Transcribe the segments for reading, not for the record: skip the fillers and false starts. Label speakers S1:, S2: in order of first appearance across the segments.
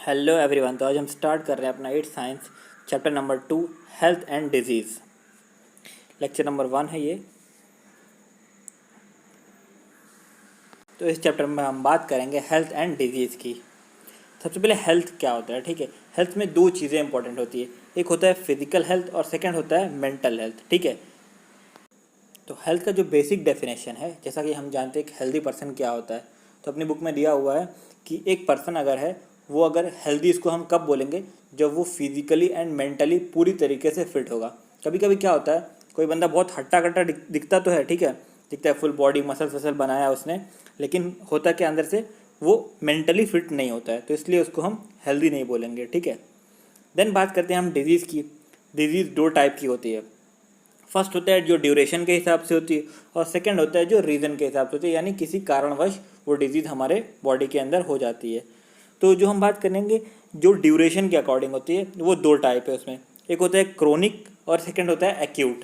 S1: Hello everyone. तो आज हम स्टार्ट कर रहे हैं अपना 8th science chapter number 2 health and disease. Lecture number 1 है ये। तो इस चैप्टर में हम बात करेंगे हेल्थ एंड डिजीज़ की। सबसे पहले हेल्थ क्या होता है, ठीक है। हेल्थ में दो चीज़ें इंपॉर्टेंट होती है, एक होता है फिजिकल हेल्थ और सेकेंड होता है मेंटल हेल्थ, ठीक है। तो हेल्थ का जो बेसिक डेफिनेशन है, जैसा कि हम जानते हैं एक हेल्दी पर्सन क्या होता है, तो अपनी बुक में दिया हुआ है कि एक पर्सन अगर है वो अगर हेल्दी, इसको हम कब बोलेंगे, जब वो फिजिकली एंड मेंटली पूरी तरीके से फिट होगा। कभी कभी क्या होता है, कोई बंदा बहुत हट्टा कट्टा दिखता तो है, ठीक है, दिखता है फुल बॉडी मसल वसल बनाया उसने, लेकिन होता क्या अंदर से वो मेंटली फिट नहीं होता है, तो इसलिए उसको हम हेल्दी नहीं बोलेंगे, ठीक है। देन बात करते हैं हम डिजीज़ की। डिजीज़ दो टाइप की होती है। फर्स्ट होता है जो ड्यूरेशन के हिसाब से होती है और सेकंड होता है जो रीज़न के हिसाब से होती है, यानी किसी कारणवश वो डिजीज़ हमारे बॉडी के अंदर हो जाती है। तो जो हम बात करेंगे जो ड्यूरेशन के अकॉर्डिंग होती है, वो दो टाइप है उसमें, एक होता है क्रोनिक और सेकंड होता है एक्यूट।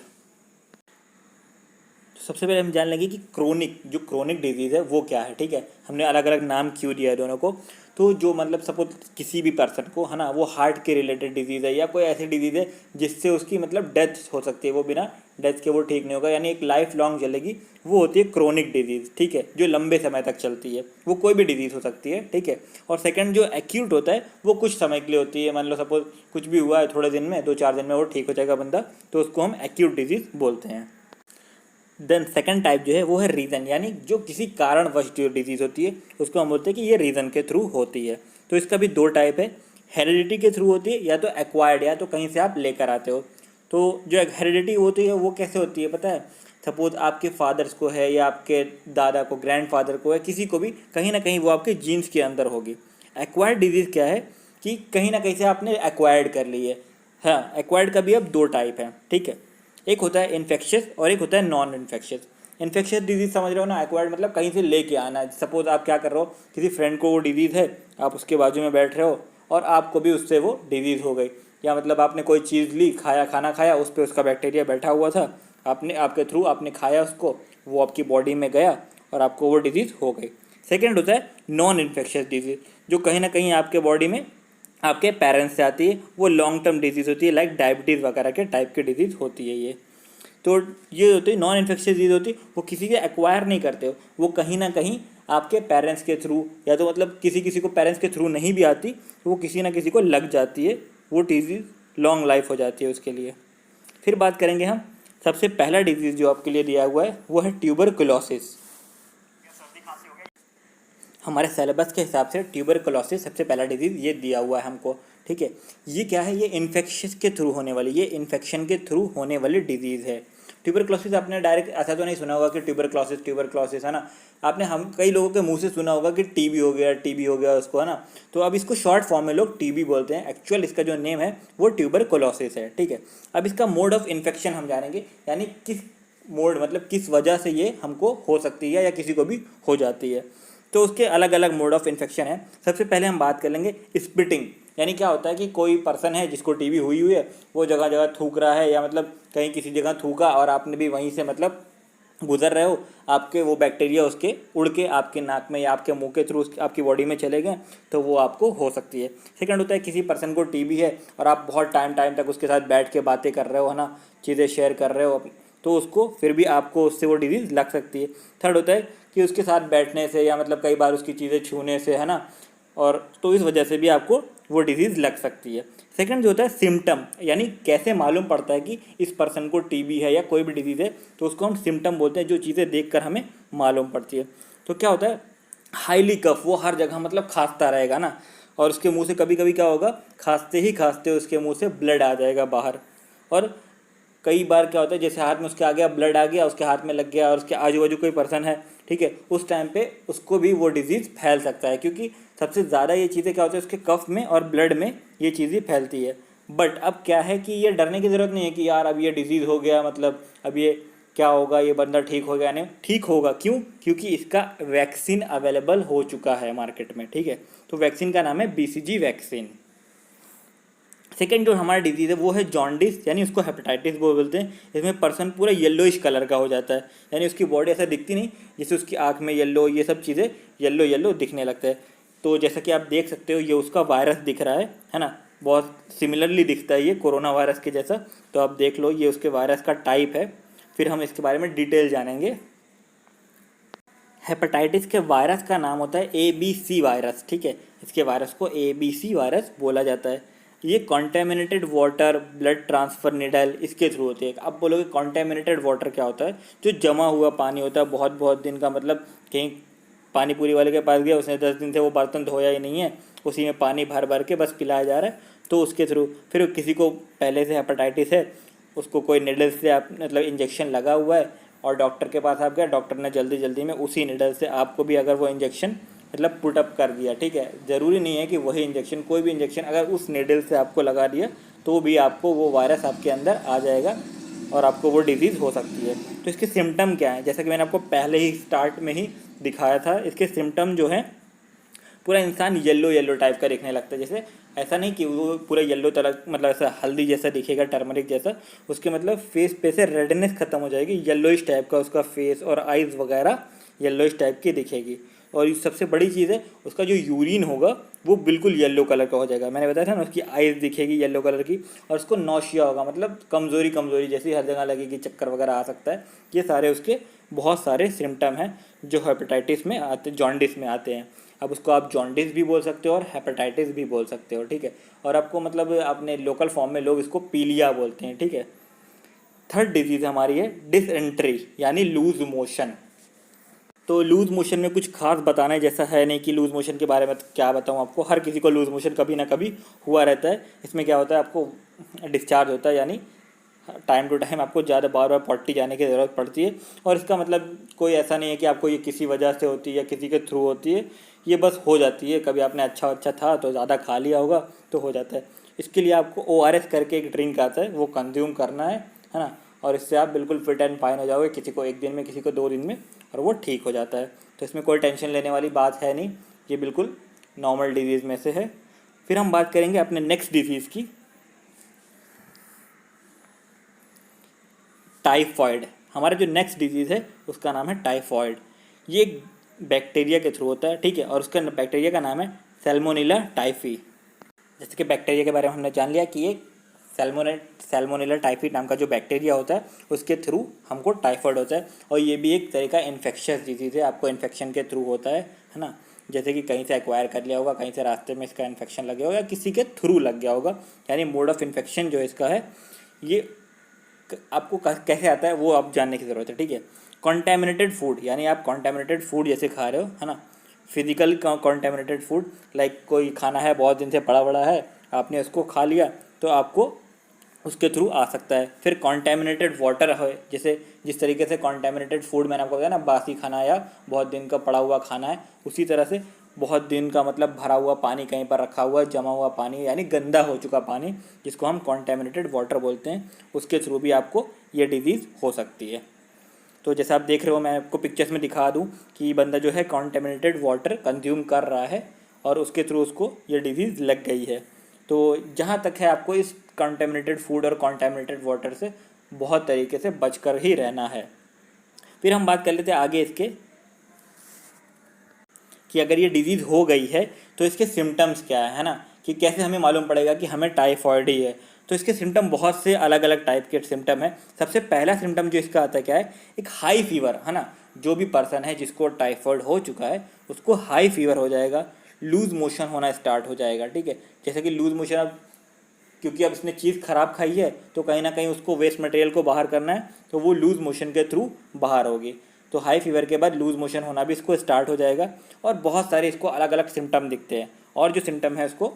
S1: तो सबसे पहले हम जान लेंगे कि क्रोनिक डिजीज़ है वो क्या है, ठीक है। हमने अलग अलग नाम क्यों दिया है दोनों को। तो जो मतलब सपोज किसी भी पर्सन को है ना, वो हार्ट के रिलेटेड डिजीज़ है या कोई ऐसी डिजीज़ है जिससे उसकी मतलब डेथ हो सकती है, वो बिना डेथ के वो ठीक नहीं होगा, यानी एक लाइफ लॉन्ग चलेगी, वो होती है क्रोनिक डिजीज़, ठीक है, जो लंबे समय तक चलती है। वो कोई भी डिजीज़ हो सकती है, ठीक है। और सेकंड जो एक्यूट होता है वो कुछ समय के लिए होती है, मान लो सपोज कुछ भी हुआ है थोड़े दिन में, 2-4 दिन में वो ठीक हो जाएगा बंदा, तो उसको हम एक्यूट डिजीज़ बोलते हैं। देन सेकंड टाइप जो है वो है रीज़न, यानी जो किसी कारणवश जो डिजीज़ होती है उसको हम बोलते हैं कि ये रीज़न के थ्रू होती है। तो इसका भी दो टाइप है, हेरिडिटी के थ्रू होती है या तो एक्वायर्ड, या तो कहीं से आप लेकर आते हो। तो जो हेरिडिटी होती है वो कैसे होती है पता है, सपोज आपके फादर्स को है या आपके दादा को, ग्रैंडफादर को है, किसी को भी कहीं ना कहीं वो आपके जीन्स के अंदर होगी। एक्वायर्ड डिजीज़ क्या है कि कहीं ना कहीं से आपने एक्वायर्ड कर ली है। हाँ, एक्वायर्ड का भी अब दो टाइप है, ठीक है। एक होता है इन्फेक्शियस और एक होता है नॉन इन्फेक्शियस। इन्फेक्शियस डिजीज़ समझ रहे हो ना, एक्वायर्ड मतलब कहीं से लेके आना। सपोज आप क्या कर रहे हो, किसी फ्रेंड को वो डिजीज़ है, आप उसके बाजू में बैठ रहे हो और आपको भी उससे वो डिजीज़ हो गई, या मतलब आपने कोई चीज़ ली, खाना खाया, उस पर उसका बैक्टीरिया बैठा हुआ था, आपने आपके थ्रू आपने खाया उसको, वो आपकी बॉडी में गया और आपको वो डिजीज़ हो गई। सेकेंड होता है नॉन इन्फेक्शियस डिजीज़, जो कहीं ना कहीं आपके बॉडी में आपके पेरेंट्स से आती है, वो लॉन्ग टर्म डिजीज़ होती है, लाइक डायबिटीज़ वगैरह के टाइप की डिजीज़ होती है ये। तो ये होती है नॉन इन्फेक्शियस डिजीज़ होती है, वो किसी के एक्वायर नहीं करते हो, वो कहीं ना कहीं आपके पेरेंट्स के थ्रू, या तो मतलब किसी किसी को पेरेंट्स के थ्रू नहीं भी आती, तो वो किसी ना किसी को लग जाती है, वो डिजीज़ लॉन्ग लाइफ हो जाती है उसके लिए। फिर बात करेंगे हम, सबसे पहला डिजीज़ जो आपके लिए दिया हुआ है वो है ट्यूबरकुलोसिस। हमारे सिलेबस के हिसाब से ट्यूबरकुलोसिस सबसे पहला डिजीज़ ये दिया हुआ है हमको, ठीक है। ये क्या है, ये इन्फेक्शन के थ्रू होने वाली, ये इन्फेक्शन के थ्रू होने वाली डिजीज़ है। ट्यूबरकुलोसिस आपने डायरेक्ट ऐसा तो नहीं सुना होगा कि ट्यूबरकुलोसिस है ना, आपने हम कई लोगों के मुंह से सुना होगा कि टीबी हो गया उसको, है ना। तो अब इसको शॉर्ट फॉर्म में लोग टीबी बोलते हैं, एक्चुअल इसका जो नेम है वो ट्यूबरकुलोसिस है, ठीक है। अब इसका मोड ऑफ इन्फेक्शन हम जानेंगे, यानी किस मोड मतलब किस वजह से ये हमको हो सकती है या किसी को भी हो जाती है। तो उसके अलग अलग मोड ऑफ इन्फेक्शन है। सबसे पहले हम बात कर लेंगे स्पिटिंग, यानी क्या होता है कि कोई पर्सन है जिसको टीबी हुई हुई है, वो जगह जगह थूक रहा है, या मतलब कहीं किसी जगह थूका और आपने भी वहीं से मतलब गुजर रहे हो, आपके वो बैक्टीरिया उसके उड़ के आपके नाक में या आपके मुंह के थ्रू आपकी बॉडी में चले गए, तो वो आपको हो सकती है। सेकंड होता है किसी पर्सन को टीबी है और आप बहुत टाइम तक उसके साथ बैठ के बातें कर रहे हो, है ना, चीज़ें शेयर कर रहे हो, तो उसको फिर भी आपको उससे वो डिजीज़ लग सकती है। थर्ड होता है कि उसके साथ बैठने से या मतलब कई बार उसकी चीज़ें छूने से, है ना, और तो इस वजह से भी आपको वो डिजीज़ लग सकती है। सेकंड जो होता है सिम्टम, यानी कैसे मालूम पड़ता है कि इस पर्सन को टीबी है या कोई भी डिजीज़ है, तो उसको हम सिम्टम बोलते हैं, जो चीज़ें देखकर हमें मालूम पड़ती है। तो क्या होता है, हाईली कफ, वो हर जगह मतलब खांसता रहेगा ना, और उसके मुंह से कभी कभी क्या होगा, खांसते उसके मुंह से ब्लड आ जाएगा बाहर। और कई बार क्या होता है, जैसे हाथ में उसके आ गया, ब्लड आ गया, उसके हाथ में लग गया और उसके आजू बाजू कोई पर्सन है, ठीक है, उस टाइम पे उसको भी वो डिजीज़ फैल सकता है, क्योंकि सबसे ज़्यादा ये चीज़ें क्या होती है, उसके कफ में और ब्लड में ये चीज़ें फैलती है। बट अब क्या है कि ये डरने की ज़रूरत नहीं है कि यार अब ये डिजीज़ हो गया, मतलब अब ये क्या होगा, ये बंदा ठीक हो गया, नहीं ठीक होगा। क्यों? क्योंकि इसका वैक्सीन अवेलेबल हो चुका है मार्केट में, ठीक है। तो वैक्सीन का नाम है BCG वैक्सीन। सेकेंड जो हमारा डिजीज़ है वो है जॉन्डिस, यानी उसको हेपेटाइटिस बोलते हैं। इसमें पर्सन पूरा येलोइश कलर का हो जाता है, यानी उसकी बॉडी ऐसा दिखती नहीं, जैसे उसकी आँख में येलो, ये सब चीज़ें येलो येलो दिखने लगता है। तो जैसा कि आप देख सकते हो ये उसका वायरस दिख रहा है ना, बहुत सिमिलरली दिखता है ये कोरोना वायरस के जैसा। तो आप देख लो ये उसके वायरस का टाइप है। फिर हम इसके बारे में डिटेल जानेंगे। हेपेटाइटिस के वायरस का नाम होता है ABC वायरस, ठीक है। इसके वायरस को ABC वायरस बोला जाता है। ये contaminated water, blood transfer needle इसके थ्रू होती है। अब बोलोगे कॉन्टेमिनेटेड वाटर क्या होता है? जो जमा हुआ पानी होता है बहुत बहुत दिन का, मतलब कहीं पानी पूरी वाले के पास गया, उसने 10 दिन से वो बर्तन धोया ही नहीं है, उसी में पानी भर भर के बस पिलाया जा रहा है, तो उसके थ्रू। फिर किसी को पहले से हेपेटाइटिस है, उसको कोई निडल से आप मतलब इंजेक्शन लगा हुआ है और डॉक्टर के पास आप गए, डॉक्टर ने जल्दी जल्दी में उसी निडल से आपको भी अगर वो इंजेक्शन मतलब पुटअप कर दिया, ठीक है। ज़रूरी नहीं है कि वही इंजेक्शन, कोई भी इंजेक्शन अगर उस निडल से आपको लगा दिया तो भी आपको वो वायरस आपके अंदर आ जाएगा और आपको वो डिजीज़ हो सकती है। तो इसके सिम्टम क्या है? जैसा कि मैंने आपको पहले ही स्टार्ट में ही दिखाया था, इसके सिम्टम जो हैं पूरा इंसान येलो येलो टाइप का दिखने लगता है। जैसे ऐसा नहीं कि वो पूरा येलो तरह मतलब ऐसा हल्दी जैसा दिखेगा, टर्मरिक जैसा, उसके मतलब फेस पे से रेडनेस खत्म हो जाएगी, येलोइश टाइप का उसका फेस और आइज़ वगैरह येलोइश टाइप की दिखेगी। और ये सबसे बड़ी चीज़ है, उसका जो यूरिन होगा वो बिल्कुल येलो कलर का हो जाएगा। मैंने बताया था ना, उसकी आइज़ दिखेगी येलो कलर की, और उसको नौशिया होगा, मतलब कमज़ोरी कमज़ोरी जैसी हर जगह लगेगी, चक्कर वगैरह आ सकता है। ये सारे उसके बहुत सारे सिम्टम हैं जो हेपेटाइटिस में आते, जॉन्डिस में आते हैं। अब उसको आप जॉन्डिस भी बोल सकते हो और हेपेटाइटिस भी बोल सकते हो, ठीक है। और आपको मतलब अपने लोकल फॉर्म में लोग इसको पीलिया बोलते हैं, ठीक है। थर्ड डिजीज़ हमारी है डिसेंट्री यानी लूज मोशन। तो लूज मोशन में कुछ खास बताने जैसा है नहीं कि लूज मोशन के बारे में क्या बताऊँ आपको। हर किसी को लूज मोशन कभी ना कभी हुआ रहता है। इसमें क्या होता है, आपको डिस्चार्ज होता है, यानी टाइम टू टाइम आपको ज़्यादा बार बार पॉटी जाने की ज़रूरत पड़ती है। और इसका मतलब कोई ऐसा नहीं है कि आपको ये किसी वजह से होती है या किसी के थ्रू होती है, ये बस हो जाती है। कभी आपने अच्छा था तो ज़्यादा खा लिया होगा तो हो जाता है। इसके लिए आपको ORS करके एक ड्रिंक आता है, वो कंज्यूम करना है ना। और इससे आप बिल्कुल फिट एंड फाइन हो जाओगे, किसी को 1 दिन में, किसी को 2 दिन में, और वो ठीक हो जाता है। तो इसमें कोई टेंशन लेने वाली बात है नहीं, ये बिल्कुल नॉर्मल डिजीज़ में से है। फिर हम बात करेंगे अपने नेक्स्ट डिजीज़ की, टाइफॉइड। हमारा जो नेक्स्ट डिजीज़ है उसका नाम है टाइफॉइड। ये एक बैक्टीरिया के थ्रू होता है, ठीक है। और उसका बैक्टीरिया का नाम है सैल्मोनेला टाइफी। जैसे कि बैक्टीरिया के बारे में हमने जान लिया कि ये सैल्मोनेला टाइफी नाम का जो बैक्टीरिया होता है उसके थ्रू हमको टाइफॉइड होता है। और ये भी एक तरह का इन्फेक्शियस डिजीज़ है, आपको इन्फेक्शन के थ्रू होता है ना। जैसे कि कहीं से एक्वायर कर लिया होगा, कहीं से रास्ते में इसका इन्फेक्शन लग गया होगा या किसी के थ्रू लग गया होगा, यानी मोड ऑफ इन्फेक्शन जो इसका है ये आपको कैसे आता है वो आप जानने की ज़रूरत है, ठीक है। कॉन्टेमिनेटेड फूड, यानी आप कॉन्टेमिनेटेड फूड जैसे खा रहे हो, है ना। फिजिकल कॉन्टेमिनेटेड फूड, लाइक कोई खाना है बहुत दिन से पड़ा बड़ा है, आपने उसको खा लिया तो आपको उसके थ्रू आ सकता है। फिर कॉन्टेमिनेटेड वाटर है, जैसे जिस तरीके से कॉन्टेमिनेटेड फूड मैंने आपको बताया ना, बासी खाना या बहुत दिन का पड़ा हुआ खाना है, उसी तरह से बहुत दिन का मतलब भरा हुआ पानी, कहीं पर रखा हुआ जमा हुआ पानी, यानी गंदा हो चुका पानी, जिसको हम कॉन्टेमिनेटेड वाटर बोलते हैं, उसके थ्रू भी आपको ये डिजीज़ हो सकती है। तो जैसे आप देख रहे हो, मैं आपको पिक्चर्स में दिखा दूँ कि बंदा जो है कॉन्टेमिनेटेड वाटर कंज्यूम कर रहा है और उसके थ्रू उसको ये डिजीज़ लग गई है। तो जहाँ तक है आपको इस कॉन्टेमिनेटेड फूड और कॉन्टेमिनेटेड वाटर से बहुत तरीके से बचकर ही रहना है। फिर हम बात कर लेते हैं आगे इसके कि अगर ये डिजीज़ हो गई है तो इसके सिम्टम्स क्या है ना, कि कैसे हमें मालूम पड़ेगा कि हमें टाइफॉइड ही है। तो इसके सिम्टम बहुत से अलग अलग टाइप के सिम्टम है। सबसे पहला सिम्टम जो इसका आता है क्या है, एक हाई फीवर, है ना। जो भी पर्सन है जिसको टाइफॉइड हो चुका है उसको हाई फीवर हो जाएगा, लूज़ मोशन होना स्टार्ट हो जाएगा, ठीक है। जैसे कि लूज़ मोशन, अब क्योंकि अब इसने चीज़ ख़राब खाई है तो कहीं ना कहीं उसको वेस्ट मटेरियल को बाहर करना है, तो वो लूज़ मोशन के थ्रू बाहर होगी। तो हाई फीवर के बाद लूज़ मोशन होना भी इसको स्टार्ट हो जाएगा। और बहुत सारे इसको अलग अलग सिम्टम दिखते हैं। और जो सिम्टम है उसको,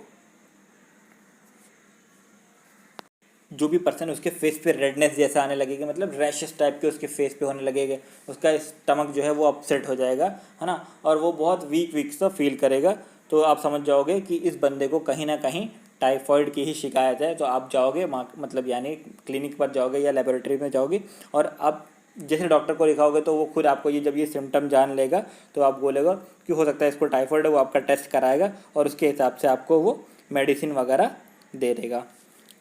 S1: जो भी पर्सन उसके फेस पे रेडनेस जैसा आने लगेगा, मतलब रैशेस टाइप के उसके फेस पे होने लगेगा, उसका स्टमक जो है वो अपसेट हो जाएगा, है ना। और वो बहुत वीक वीक सा फील करेगा। तो आप समझ जाओगे कि इस बंदे को कहीं ना कहीं टाइफॉइड की ही शिकायत है। तो आप जाओगे मतलब यानी क्लिनिक पर जाओगे या लेबोरेटरी में जाओगे, और आप जैसे डॉक्टर को दिखाओगे तो वो खुद आपको ये जब ये सिम्टम जान लेगा तो आप बोलेगा कि हो सकता है इसको टाइफॉइड है, वो आपका टेस्ट कराएगा और उसके हिसाब से आपको वो मेडिसिन वगैरह दे देगा।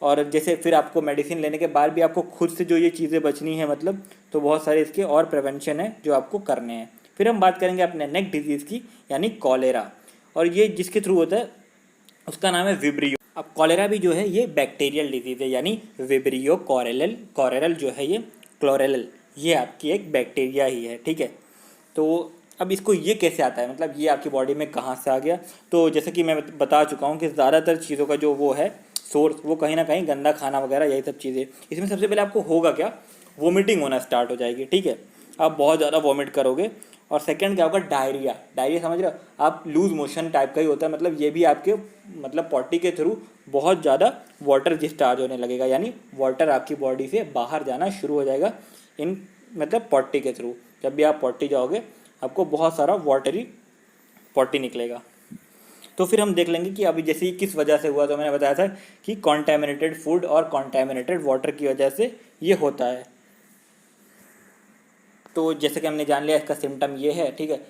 S1: और जैसे फिर आपको मेडिसिन लेने के बाद भी आपको खुद से जो ये चीज़ें बचनी है, मतलब तो बहुत सारे इसके और प्रिवेंशन है जो आपको करने हैं। फिर हम बात करेंगे अपने नेक्स्ट डिजीज़ की, यानी कॉलेरा। और ये जिसके थ्रू होता है उसका नाम है विब्रियो। अब कॉलेरा भी जो है ये बैक्टीरियल डिजीज़ है, यानी विब्रियो कॉरेरल जो है ये क्लोरेरल, ये आपकी एक बैक्टीरिया ही है, ठीक है। तो अब इसको ये कैसे आता है, मतलब ये आपकी बॉडी में कहाँ से आ गया? तो जैसे कि मैं बता चुका हूँ कि ज़्यादातर चीज़ों का जो वो है सोर्स, वो कहीं ना कहीं गंदा खाना वगैरह यही सब चीज़ें। इसमें सबसे पहले आपको होगा क्या, वोमिटिंग होना स्टार्ट हो जाएगी, ठीक है, आप बहुत ज़्यादा वॉमिट करोगे। और सेकंड क्या होगा, डायरिया। डायरिया समझ रहे हो आप, लूज मोशन टाइप का ही होता है, मतलब ये भी आपके मतलब पॉटी के थ्रू बहुत ज़्यादा वाटर डिस्चार्ज होने लगेगा, यानी वाटर आपकी बॉडी से बाहर जाना शुरू हो जाएगा इन मतलब पॉटी के थ्रू। जब भी आप पॉटी जाओगे आपको बहुत सारा वाटरी पॉटी निकलेगा। तो फिर हम देख लेंगे कि अभी जैसे ही किस वजह से हुआ, तो मैंने बताया था कि कॉन्टैमिनेटेड फूड और कॉन्टैमिनेटेड वाटर की वजह से ये होता है। तो जैसे कि हमने जान लिया इसका सिम्टम ये है, ठीक है।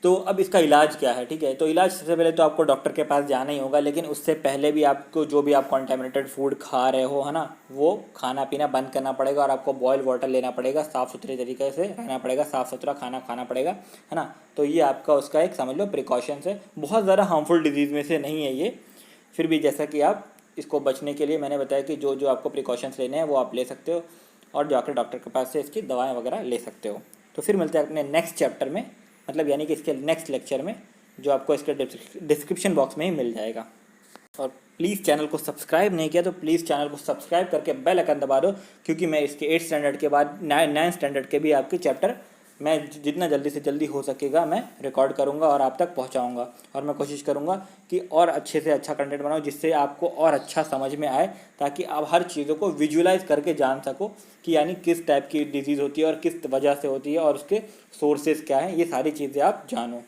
S1: तो अब इसका इलाज क्या है, ठीक है। तो इलाज सबसे पहले तो आपको डॉक्टर के पास जाना ही होगा, लेकिन उससे पहले भी आपको जो भी आप कॉन्टैमिनेटेड फूड खा रहे हो, है ना, वो खाना पीना बंद करना पड़ेगा और आपको बॉयल वाटर लेना पड़ेगा, साफ़ सुथरे तरीके से रहना पड़ेगा, साफ़ सुथरा खाना खाना पड़ेगा, है ना। तो ये आपका उसका एक समझ लो प्रिकॉशंस है, बहुत ज़्यादा हार्मफुल डिजीज़ में से नहीं है ये, फिर भी जैसा कि आप इसको बचने के लिए मैंने बताया कि जो जो आपको प्रिकॉशंस लेने हैं वो आप ले सकते हो और जाकर डॉक्टर के पास से इसकी दवाएँ वगैरह ले सकते हो। तो फिर मिलते हैं अपने नेक्स्ट चैप्टर में, मतलब यानी कि इसके नेक्स्ट लेक्चर में, जो आपको इसके डिस्क्रिप्शन बॉक्स में ही मिल जाएगा। और प्लीज़ चैनल को सब्सक्राइब नहीं किया तो प्लीज़ चैनल को सब्सक्राइब करके बेल आइकन दबा दो, क्योंकि मैं इसके 8th स्टैंडर्ड के बाद 9th स्टैंडर्ड के भी आपके चैप्टर मैं जितना जल्दी से जल्दी हो सकेगा मैं रिकॉर्ड करूँगा और आप तक पहुँचाऊँगा। और मैं कोशिश करूँगा कि और अच्छे से अच्छा कंटेंट बनाऊँ जिससे आपको और अच्छा समझ में आए, ताकि आप हर चीज़ों को विजुलाइज करके जान सको कि यानी किस टाइप की डिजीज़ होती है और किस वजह से होती है और उसके सोर्सेज क्या हैं, ये सारी चीज़ें आप जानो।